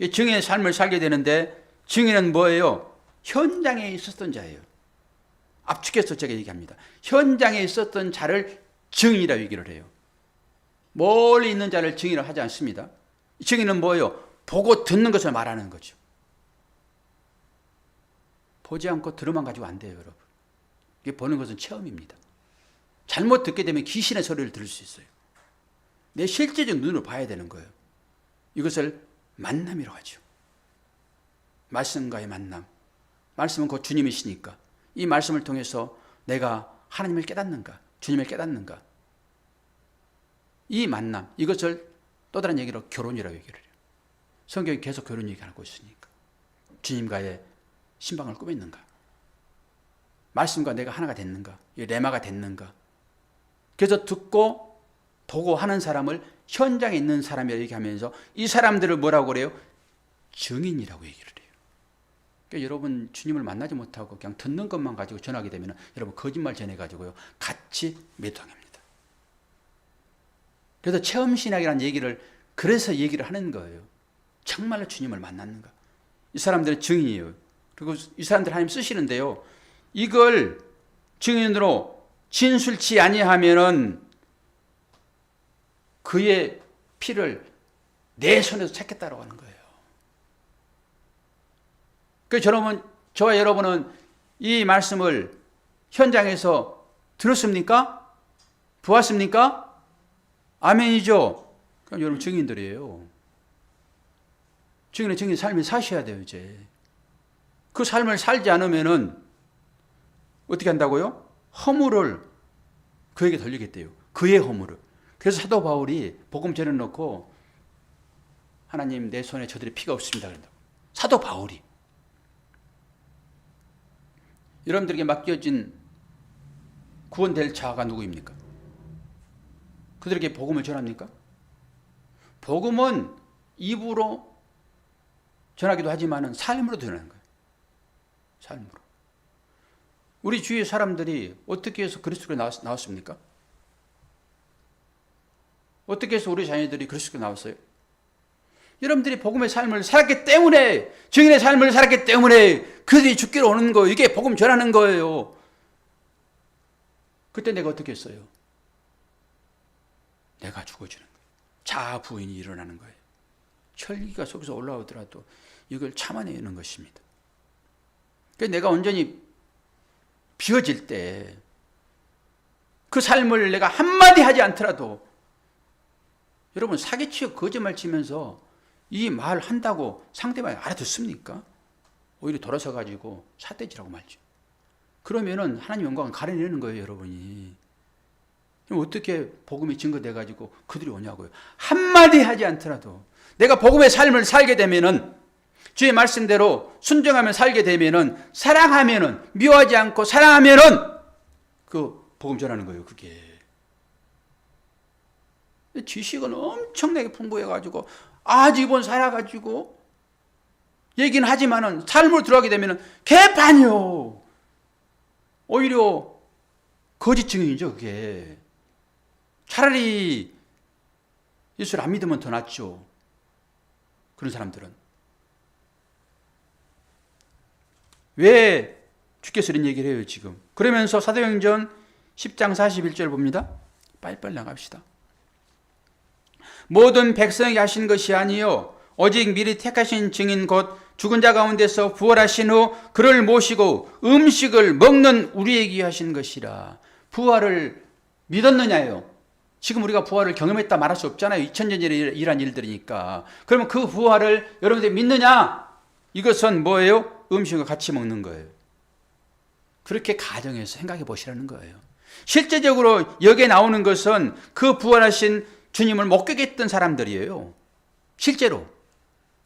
증인의 삶을 살게 되는데, 증인은 뭐예요? 현장에 있었던 자예요. 압축해서 제가 얘기합니다. 현장에 있었던 자를 증인이라고 얘기를 해요. 멀리 있는 자를 증인이라고 하지 않습니다. 증인은 뭐예요? 보고 듣는 것을 말하는 거죠. 보지 않고 들어만 가지고 안 돼요, 여러분. 이게 보는 것은 체험입니다. 잘못 듣게 되면 귀신의 소리를 들을 수 있어요. 내 실제적 눈으로 봐야 되는 거예요. 이것을 만남이라고 하죠. 말씀과의 만남. 말씀은 곧 주님이시니까 이 말씀을 통해서 내가 하나님을 깨닫는가, 주님을 깨닫는가. 이 만남, 이것을 또 다른 얘기로 결혼이라고 얘기를 해요. 성경이 계속 결혼 얘기하고 있으니까. 주님과의 신방을 꾸몄는가, 말씀과 내가 하나가 됐는가, 레마가 됐는가. 그래서 듣고 보고 하는 사람을 현장에 있는 사람이라고 얘기하면서 이 사람들을 뭐라고 그래요? 증인이라고 얘기를 해요. 그러니까 여러분 주님을 만나지 못하고 그냥 듣는 것만 가지고 전하게 되면 여러분 거짓말 전해가지고요 같이 매도당합니다. 그래서 체험신학이라는 얘기를 그래서 얘기를 하는 거예요. 정말로 주님을 만났는가. 이 사람들은 증인이에요. 그리고 이 사람들 하나님 쓰시는데요. 이걸 증인으로 진술치 아니하면은 그의 피를 내 손에서 찾겠다라고 하는 거예요. 그래서 저와 여러분은 이 말씀을 현장에서 들었습니까? 보았습니까? 아멘이죠? 그럼 여러분 증인들이에요. 증인의 삶을 사셔야 돼요, 이제. 그 삶을 살지 않으면은 어떻게 한다고요? 허물을 그에게 돌리겠대요. 그의 허물을. 그래서 사도 바울이 복음 전해놓고 하나님 내 손에 저들의 피가 없습니다. 그런다고. 사도 바울이. 여러분들에게 맡겨진 구원될 자가 누구입니까? 그들에게 복음을 전합니까? 복음은 입으로 전하기도 하지만 삶으로 전하는 거예요. 삶으로. 우리 주위의 사람들이 어떻게 해서 그리스도로 나왔습니까? 어떻게 해서 우리 자녀들이 그리스도로 나왔어요? 여러분들이 복음의 삶을 살았기 때문에, 증인의 삶을 살았기 때문에 그들이 죽기로 오는 거예요. 이게 복음 전하는 거예요. 그때 내가 어떻게 했어요? 내가 죽어주는 거예요. 자아 부인이 일어나는 거예요. 철기가 속에서 올라오더라도 이걸 참아내는 것입니다. 그러니까 내가 온전히 비워질 때 그 삶을 내가 한마디 하지 않더라도 여러분 사기치고 거짓말 치면서 이 말 한다고 상대방이 알아듣습니까? 오히려 돌아서 가지고 삿대질하고 말죠. 그러면은 하나님 영광을 가려내는 거예요, 여러분이. 그럼 어떻게 복음이 증거돼 가지고 그들이 오냐고요. 한마디 하지 않더라도 내가 복음의 삶을 살게 되면은 주의 말씀대로 순종하며 살게 되면은 사랑하면은 미워하지 않고 사랑하면은 그 복음 전하는 거예요, 그게. 지식은 엄청나게 풍부해가지고 아주 이번 살아가지고 얘기는 하지만은 삶으로 들어가게 되면은 개판이요. 오히려 거짓 증인이죠, 그게. 차라리 예수를 안 믿으면 더 낫죠. 그런 사람들은. 왜 주께서 이런 얘기를 해요, 지금? 그러면서 사도행전 10장 41절 봅니다. 빨리빨리 나갑시다. 모든 백성에게 하신 것이 아니요 오직 미리 택하신 증인 곧 죽은 자 가운데서 부활하신 후 그를 모시고 음식을 먹는 우리에게 하신 것이라. 부활을 믿었느냐요? 지금 우리가 부활을 경험했다 말할 수 없잖아요. 2000년 전에 일한 일들이니까. 그러면 그 부활을 여러분들이 믿느냐? 이것은 뭐예요? 음식을 같이 먹는 거예요. 그렇게 가정해서 생각해 보시라는 거예요. 실제적으로 여기에 나오는 것은 그 부활하신 주님을 목격했던 사람들이에요. 실제로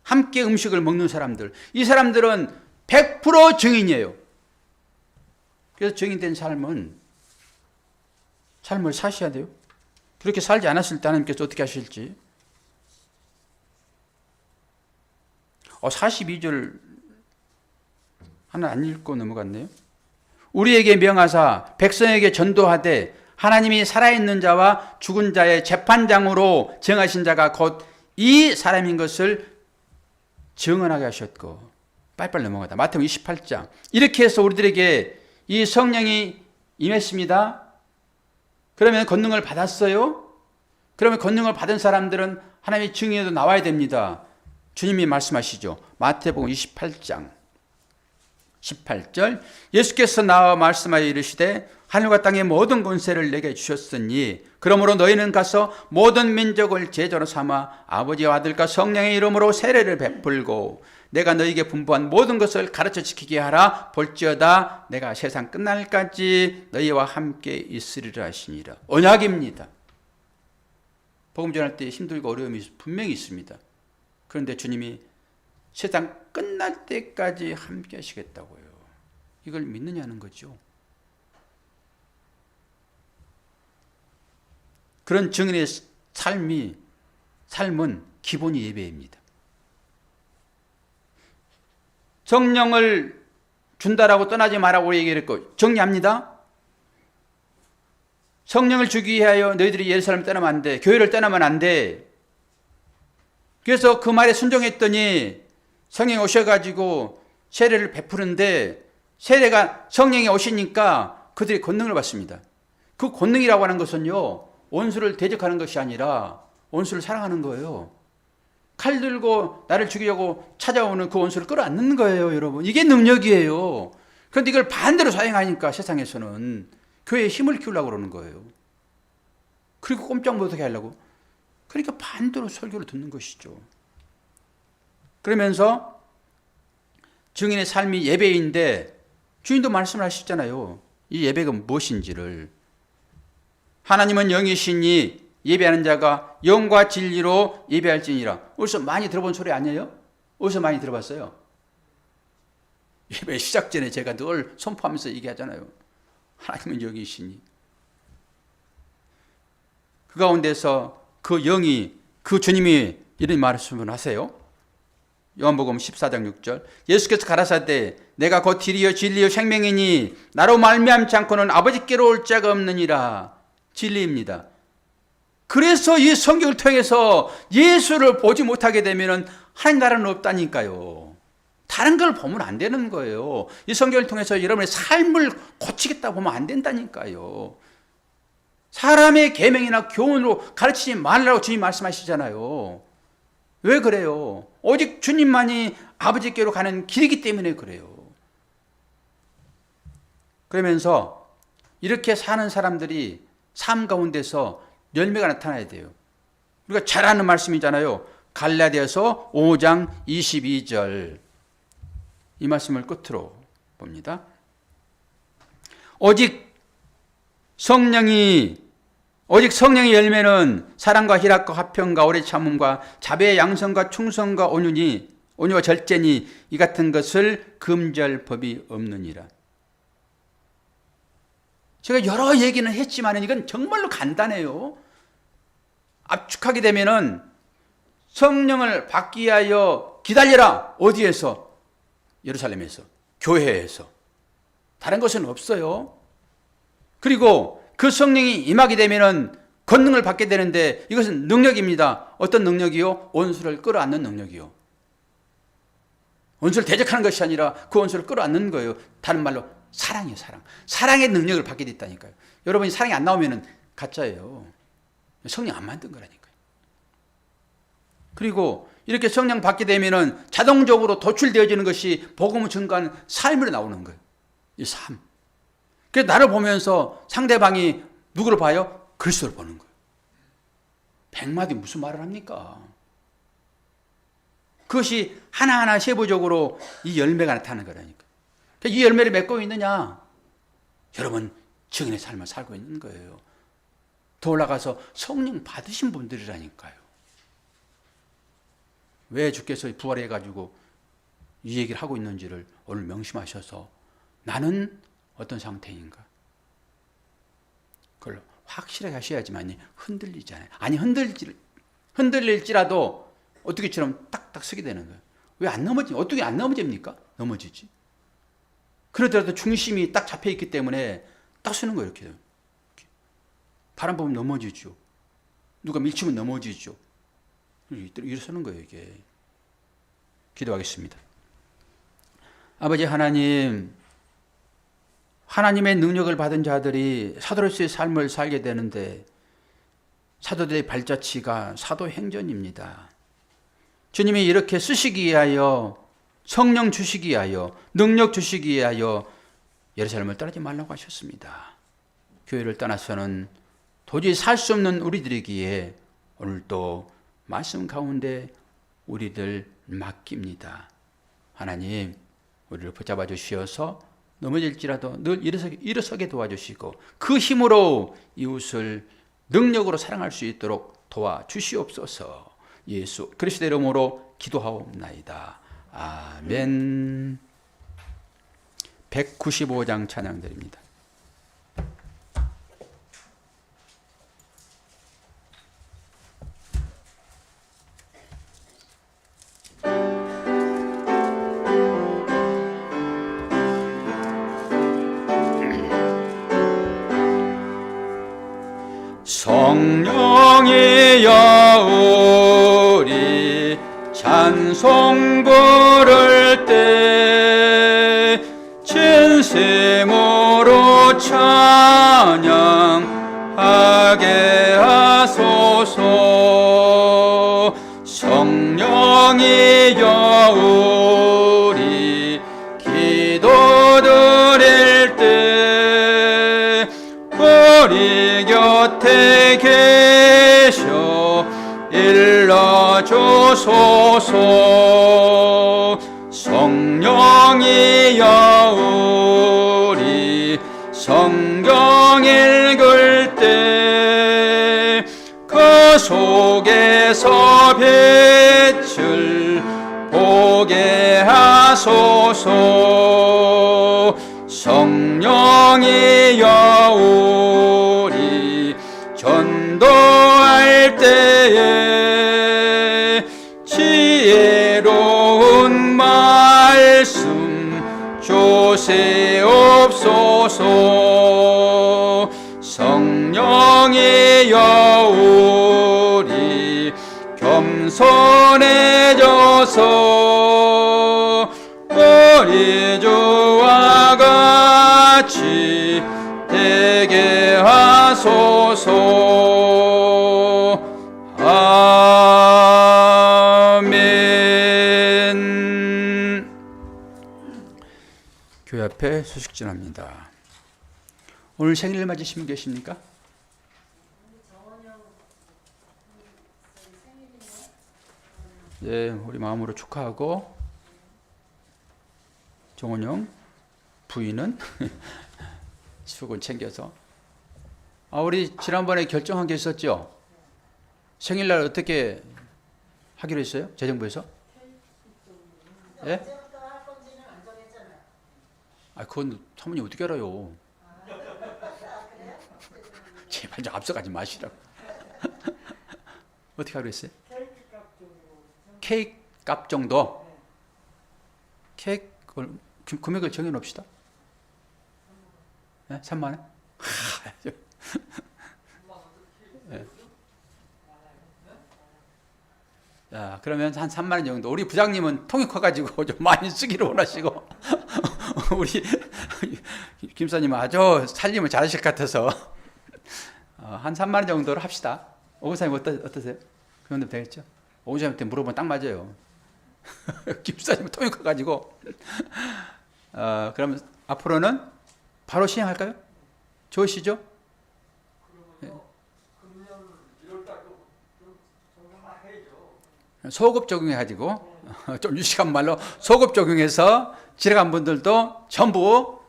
함께 음식을 먹는 사람들. 이 사람들은 100% 증인이에요. 그래서 증인된 삶을 사셔야 돼요. 그렇게 살지 않았을 때 하나님께서 어떻게 하실지. 42절 하나 안 읽고 넘어갔네요. 우리에게 명하사 백성에게 전도하되 하나님이 살아있는 자와 죽은 자의 재판장으로 정하신 자가 곧 이 사람인 것을 증언하게 하셨고. 빨리빨리 넘어가다. 마태복음 28장. 이렇게 해서 우리들에게 이 성령이 임했습니다. 그러면 권능을 받았어요. 그러면 권능을 받은 사람들은 하나님의 증인에도 나와야 됩니다. 주님이 말씀하시죠. 마태복음 28장 18절. 예수께서 나와 말씀하여 이르시되 하늘과 땅의 모든 권세를 내게 주셨으니 그러므로 너희는 가서 모든 민족을 제자로 삼아 아버지와 아들과 성령의 이름으로 세례를 베풀고 내가 너희에게 분부한 모든 것을 가르쳐 지키게 하라. 볼지어다 내가 세상 끝날까지 너희와 함께 있으리라 하시니라. 언약입니다. 복음 전할 때 힘들고 어려움이 분명히 있습니다. 그런데 주님이 세상 끝날 때까지 함께 하시겠다고요. 이걸 믿느냐는 거죠. 그런 증인의 삶은 기본이 예배입니다. 성령을 준다라고 떠나지 말라고 얘기했고, 정리합니다. 성령을 주기 위하여 너희들이 예루살렘을 떠나면 안 돼. 교회를 떠나면 안 돼. 그래서 그 말에 순종했더니 성령이 오셔가지고 세례를 베푸는데, 세례가 성령이 오시니까 그들이 권능을 받습니다. 그 권능이라고 하는 것은요, 원수를 대적하는 것이 아니라 원수를 사랑하는 거예요. 칼 들고 나를 죽이려고 찾아오는 그 원수를 끌어안는 거예요, 여러분. 이게 능력이에요. 그런데 이걸 반대로 사용하니까 세상에서는 교회에 힘을 키우려고 그러는 거예요. 그리고 꼼짝 못하게 하려고. 그러니까 반대로 설교를 듣는 것이죠. 그러면서 증인의 삶이 예배인데, 주인도 말씀을 하셨잖아요. 이 예배가 무엇인지를. 하나님은 영이시니 예배하는 자가 영과 진리로 예배할지니라. 어디서 많이 들어본 소리 아니에요? 어디서 많이 들어봤어요? 예배 시작 전에 제가 늘 선포하면서 얘기하잖아요. 하나님은 영이시니. 그 가운데서 그 영이, 그 주님이 이런 말씀을 하세요. 요한복음 14장 6절. 예수께서 가라사대 내가 곧 길이요 진리요 생명이니 나로 말미암지 않고는 아버지께로 올 자가 없느니라. 진리입니다. 그래서 이 성경을 통해서 예수를 보지 못하게 되면 하나님 나라는 없다니까요. 다른 걸 보면 안 되는 거예요. 이 성경을 통해서 여러분의 삶을 고치겠다고 보면 안 된다니까요. 사람의 계명이나 교훈으로 가르치지 말라고 주님 말씀하시잖아요. 왜 그래요? 오직 주님만이 아버지께로 가는 길이기 때문에 그래요. 그러면서 이렇게 사는 사람들이 삶 가운데서 열매가 나타나야 돼요. 우리가 잘 아는 말씀이잖아요. 갈라디아서 5장 22절. 이 말씀을 끝으로 봅니다. 오직 성령의 열매는 사랑과 희락과 화평과 오래 참음과 자비의 양성과 충성과 온유와 절제니 이 같은 것을 금지할 법이 없느니라. 제가 여러 얘기는 했지만 이건 정말로 간단해요. 압축하게 되면은 성령을 받기 위하여 기다려라. 어디에서? 예루살렘에서, 교회에서. 다른 것은 없어요. 그리고 그 성령이 임하게 되면은 권능을 받게 되는데 이것은 능력입니다. 어떤 능력이요? 원수를 끌어안는 능력이요. 원수를 대적하는 것이 아니라 그 원수를 끌어안는 거예요. 다른 말로 사랑이에요, 사랑. 사랑의 능력을 받게 됐다니까요. 여러분이 사랑이 안 나오면은 가짜예요. 성령 안 만든 거라니까요. 그리고 이렇게 성령 받게 되면은 자동적으로 도출되어지는 것이 복음을 증거하는 삶으로 나오는 거예요. 이 삶. 그래서 나를 보면서 상대방이 누구를 봐요? 그리스도를 보는 거예요. 100마디 무슨 말을 합니까? 그것이 하나하나 세부적으로 이 열매가 나타나는 거라니까. 이 열매를 맺고 있느냐? 여러분 증인의 삶을 살고 있는 거예요. 더 올라가서 성령 받으신 분들이라니까요. 왜 주께서 부활해가지고 이 얘기를 하고 있는지를 오늘 명심하셔서 나는 어떤 상태인가? 그걸 확실하게 하셔야지만 흔들리잖아요. 아니 흔들릴지라도 어떻게처럼 딱딱 서게 되는 거예요. 왜 안 넘어지? 어떻게 안 넘어집니까? 넘어지지. 그러더라도 중심이 딱 잡혀 있기 때문에 딱 서는 거예요. 이렇게. 바람 보면 넘어지죠. 누가 밀치면 넘어지죠. 일어서는 거예요, 이게. 기도하겠습니다. 아버지 하나님, 하나님의 능력을 받은 자들이 사도로서의 삶을 살게 되는데 사도들의 발자취가 사도행전입니다. 주님이 이렇게 쓰시기 위하여, 성령 주시기 위하여, 능력 주시기 위하여 예루살렘을 떠나지 말라고 하셨습니다. 교회를 떠나서는 도저히 살 수 없는 우리들이기에 오늘도 말씀 가운데 우리들 맡깁니다. 하나님, 우리를 붙잡아 주시어서 넘어질지라도 늘 일어서게 도와주시고 그 힘으로 이웃을 능력으로 사랑할 수 있도록 도와주시옵소서. 예수 그리스도의 이름으로 기도하옵나이다. 아멘. 195장 찬양드립니다. 성령이여 우리 찬송 부를 때 진심으로 찬양하게 하소서. 성령이여 우리 기도 드릴 때 우리 곁에 계셔 일러주소서. 성령이여 우리 성경 읽을 때 그 속에서 빛을 보게 하소서. 성령이여 우리 전도할 때에 지혜로운 말씀 주시옵소서. 성령이여 우리 겸손해져서 우리 주와 같이 되게 하소서. 아멘. 교회 앞에 소식 전합니다. 오늘 생일 맞으신 분 계십니까? 네, 우리 마음으로 축하하고, 정원영 부인은 수건 챙겨서. 우리 지난번에 결정한 게 있었죠? 생일날 어떻게 하기로 했어요? 재정부에서? 예? 그건 사모님 어떻게 알아요? 제발 좀 앞서가지 마시라고. 어떻게 하기로 했어요? 케이크 값 정도. 케이크 금액을 정해놓읍시다. 네? 3만 원? 네. 자, 그러면 한 3만 원 정도. 우리 부장님은 통이 커가지고 좀 많이 쓰기를 원하시고 우리 김사님은 아주 살림을 잘하실 것 같아서 한 3만 원 정도로 합시다. 오부사님 어떠세요? 그 정도 되겠죠? 오부사님한테 물어보면 딱 맞아요. 김사님은 통이 커가지고 그러면 앞으로는 바로 시행할까요? 좋으시죠? 소급 적용해가지고 좀 유식한 말로 소급 적용해서 지나간 분들도 전부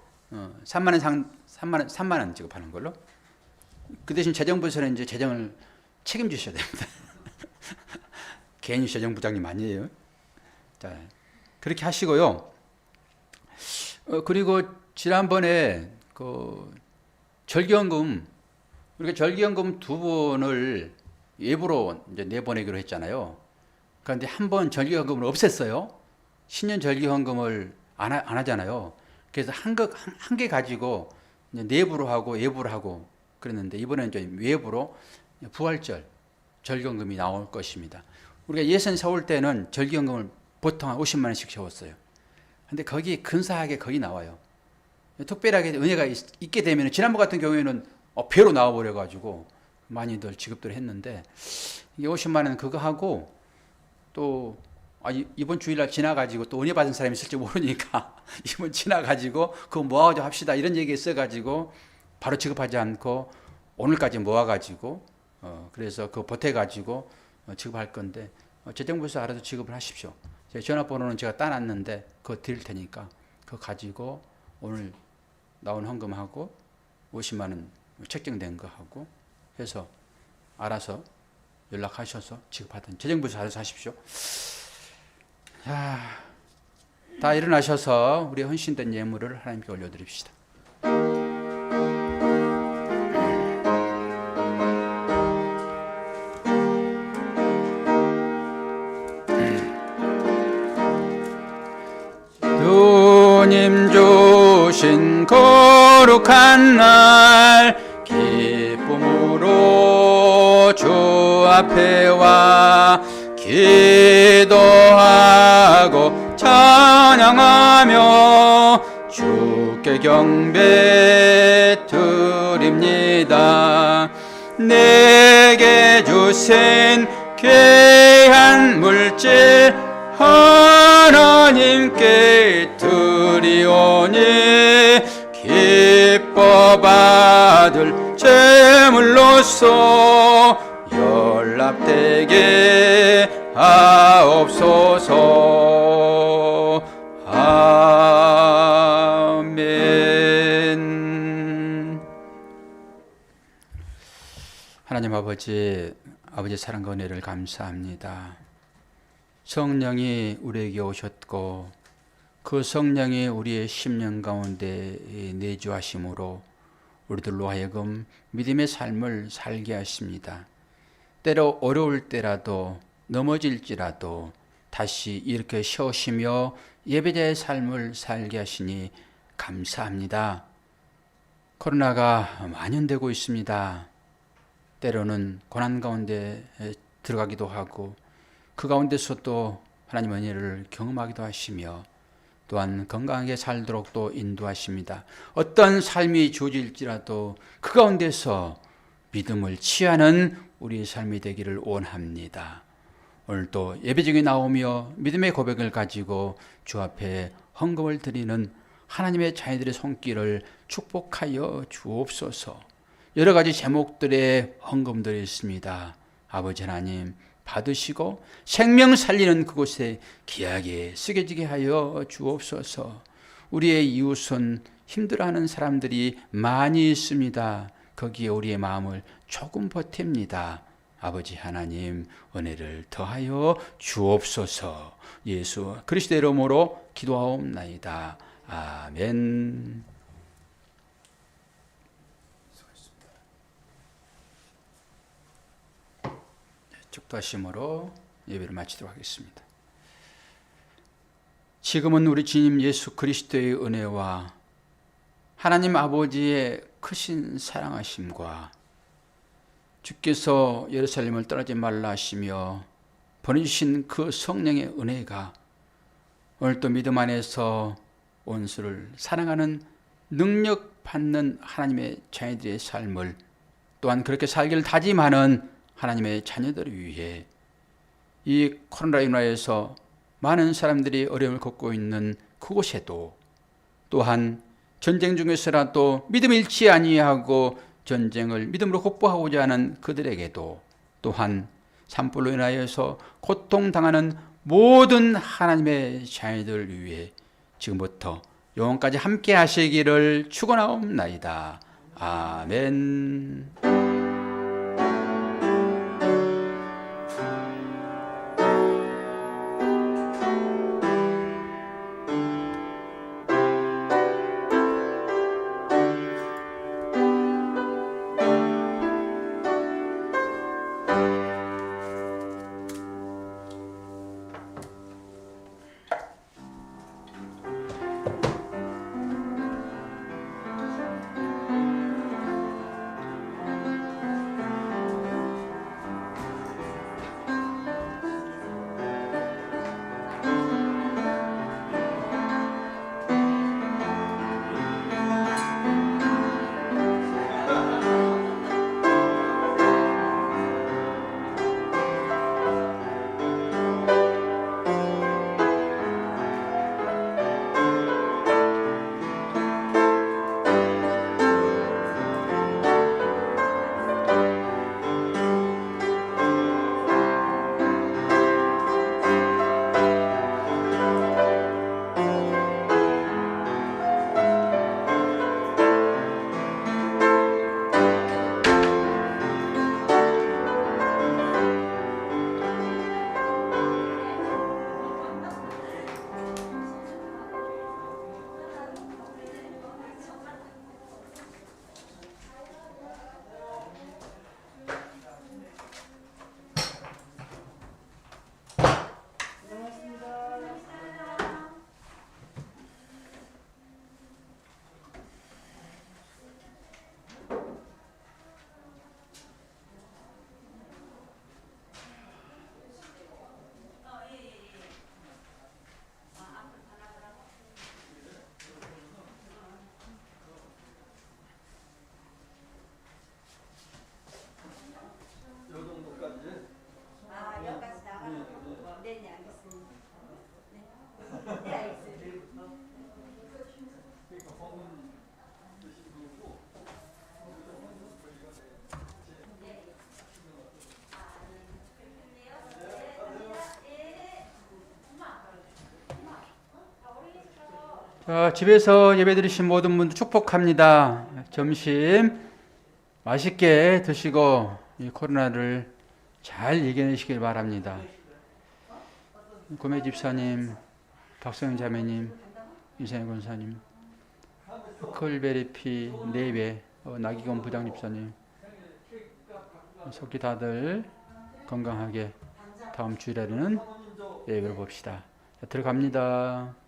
3만 원 지급하는 걸로. 그 대신 재정부에서는 이제 재정을 책임지셔야 됩니다. 괜히 재정부장님 아니에요. 자, 그렇게 하시고요. 그리고 지난번에 그 절기연금, 우리가 절기연금 2번을 예부로 이제 내보내기로 했잖아요. 그런데 한 번 절기연금을 없앴어요. 신년 절기연금을 안 하잖아요. 그래서 한 개 가지고 이제 내부로 하고 예부로 하고 그랬는데, 이번에는 이제 외부로 부활절 절기연금이 나올 것입니다. 우리가 예선 세울 때는 절기연금을 보통 한 50만 원씩 세웠어요. 근데 거기 근사하게 거기 나와요. 특별하게 은혜가 있게 되면, 지난번 같은 경우에는 배로 나와버려가지고 많이들 지급들 했는데, 이게 50만 원 그거 하고, 또 이번 주일날 지나가지고 또 은혜 받은 사람이 있을지 모르니까 이번 지나가지고 그거 모아가지고 합시다 이런 얘기 있어가지고 바로 지급하지 않고 오늘까지 모아가지고 그래서 그거 보태가지고 지급할 건데, 재정부에서 알아서 지급을 하십시오. 제 전화번호는 제가 따놨는데 그거 드릴 테니까 그거 가지고 오늘 나온 헌금하고 50만 원 책정된 거 하고 해서 알아서 연락하셔서 지급하든 재정부에서 알아서 하십시오. 자, 다 일어나셔서 우리 헌신된 예물을 하나님께 올려드립시다. 주님 주신 거룩한 날 기쁨으로 앞에 와 기도하고 찬양하며 주께 경배 드립니다. 내게 주신 귀한 물질 하나님께 드리오니 기뻐 받을 제물로서 연락되게 하옵소서. 아멘. 하나님 아버지 사랑과 은혜를 감사합니다. 성령이 우리에게 오셨고 그 성령이 우리의 심령 가운데 내주하심으로 우리들로 하여금 믿음의 삶을 살게 하십니다. 때로 어려울 때라도 넘어질지라도 다시 이렇게 쉬시며 예배자의 삶을 살게 하시니 감사합니다. 코로나가 만연되고 있습니다. 때로는 고난 가운데 들어가기도 하고 그 가운데서도 하나님 은혜를 경험하기도 하시며 또한 건강하게 살도록 또 인도하십니다. 어떤 삶이 주어질지라도 그 가운데서 믿음을 취하는 우리의 삶이 되기를 원합니다. 오늘도 예배중에 나오며 믿음의 고백을 가지고 주 앞에 헌금을 드리는 하나님의 자녀들의 손길을 축복하여 주옵소서. 여러 가지 제목들의 헌금들이 있습니다. 아버지 하나님 받으시고 생명 살리는 그곳에 귀하게 쓰여지게 하여 주옵소서. 우리의 이웃은 힘들어하는 사람들이 많이 있습니다. 거기에 우리의 마음을 조금 보탭니다. 아버지 하나님 은혜를 더하여 주옵소서. 예수 그리스도의 이름으로 기도하옵나이다. 아멘. 축도하심으로 예배를 마치도록 하겠습니다. 지금은 우리 주님 예수 그리스도의 은혜와 하나님 아버지의 크신 사랑하심과 주께서 예루살렘을 떠나지 말라 하시며 보내주신 그 성령의 은혜가 오늘도 믿음 안에서 원수를 사랑하는 능력 받는 하나님의 자녀들의 삶을 또한 그렇게 살기를 다짐하는 하나님의 자녀들을 위해 이 코로나로 인하여서 많은 사람들이 어려움을 겪고 있는 그곳에도 또한 전쟁 중에서라도 믿음 잃지 아니하고 전쟁을 믿음으로 극복하고자 하는 그들에게도 또한 산불로 인하여서 고통당하는 모든 하나님의 자녀들을 위해 지금부터 영원까지 함께 하시기를 축원하옵나이다. 아멘. 자, 집에서 예배드리신 모든 분들 축복합니다. 점심 맛있게 드시고 이 코로나를 잘 이겨내시길 바랍니다. 고매 집사님, 박성현 자매님, 이상현 권사님, 컬베리피 네배, 나기건 부장 집사님, 속히 다들 건강하게 다음 주일에는 예배를 봅시다. 자, 들어갑니다.